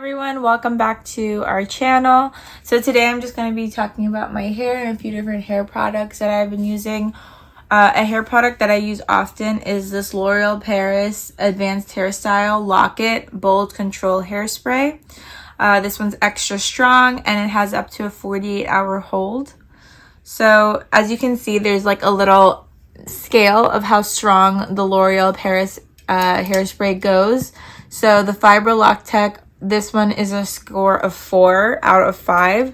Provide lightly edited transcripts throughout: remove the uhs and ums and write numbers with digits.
Everyone, welcome back to our channel. So today I'm just going to be talking about my hair and a few different hair products that I've been using. A hair product that I use often is this L'Oreal Paris Advanced Hairstyle Lock-It Bold Control Hairspray. This one's extra strong and it has up to a 48-hour hold. So as you can see, there's like a little scale of how strong the L'Oreal Paris hairspray goes. So the Fiber Lock Tech, this one is a score of 4 out of 5.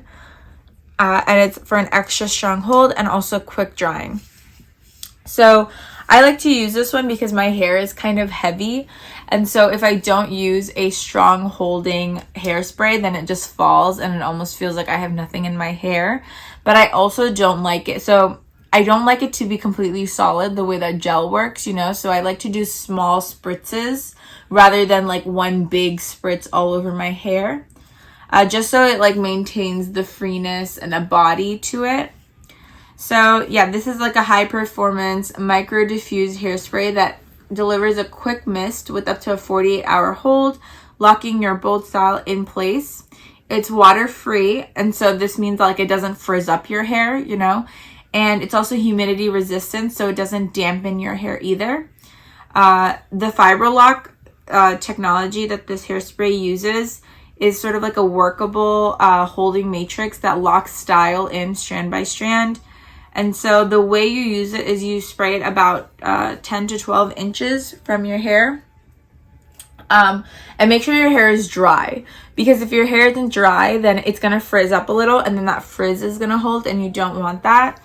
And it's for an extra strong hold and also quick drying. So I like to use this one because my hair is kind of heavy. And so if I don't use a strong holding hairspray, then it just falls and it almost feels like I have nothing in my hair. But I also don't like it. So I don't like it to be completely solid the way that gel works, you know? So I like to do small spritzes rather than like one big spritz all over my hair. Just so it like maintains the freeness and a body to it. So yeah, this is like a high performance micro diffuse hairspray that delivers a quick mist with up to a 48-hour hold, locking your bold style in place. It's water free, and so this means like it doesn't frizz up your hair, you know? And it's also humidity resistant, so it doesn't dampen your hair either. The Fiber Lock technology that this hairspray uses is sort of like a workable holding matrix that locks style in strand by strand. And so the way you use it is you spray it about 10 to 12 inches from your hair. And make sure your hair is dry, because if your hair isn't dry, then it's going to frizz up a little, and then that frizz is going to hold, and you don't want that.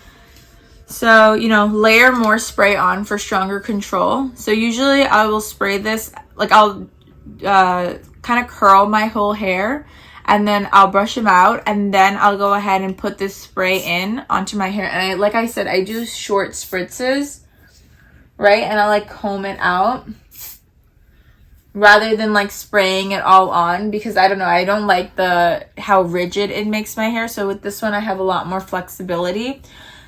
So, you know, layer more spray on for stronger control. So usually I will spray this, like I'll kind of curl my whole hair and then I'll brush them out, and then I'll go ahead and put this spray in onto my hair. And like I said, I do short spritzes, right? And I like comb it out rather than like spraying it all on, because I don't know, I don't like how rigid it makes my hair. So with this one, I have a lot more flexibility.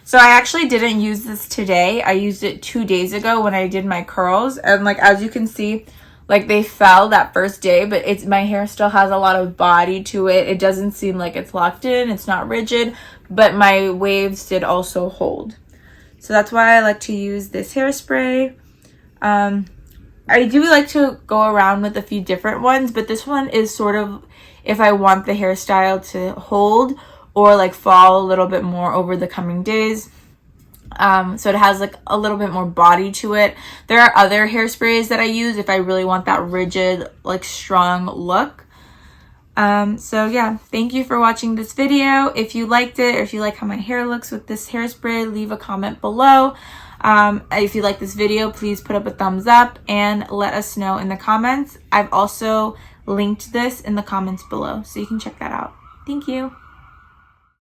So I actually didn't use this today. I used it 2 days ago when I did my curls. And like, as you can see, like they fell that first day, but my hair still has a lot of body to it. It doesn't seem like it's locked in. It's not rigid, but my waves did also hold. So that's why I like to use this hairspray. I do like to go around with a few different ones, but this one is sort of if I want the hairstyle to hold or like fall a little bit more over the coming days. So it has like a little bit more body to it. There are other hairsprays that I use if I really want that rigid, like strong look. So yeah, thank you for watching this video. If you liked it, or if you like how my hair looks with this hairspray, leave a comment below. If you like this video, please put up a thumbs up and let us know in the comments. I've also linked this in the comments below, so you can check that out. Thank you.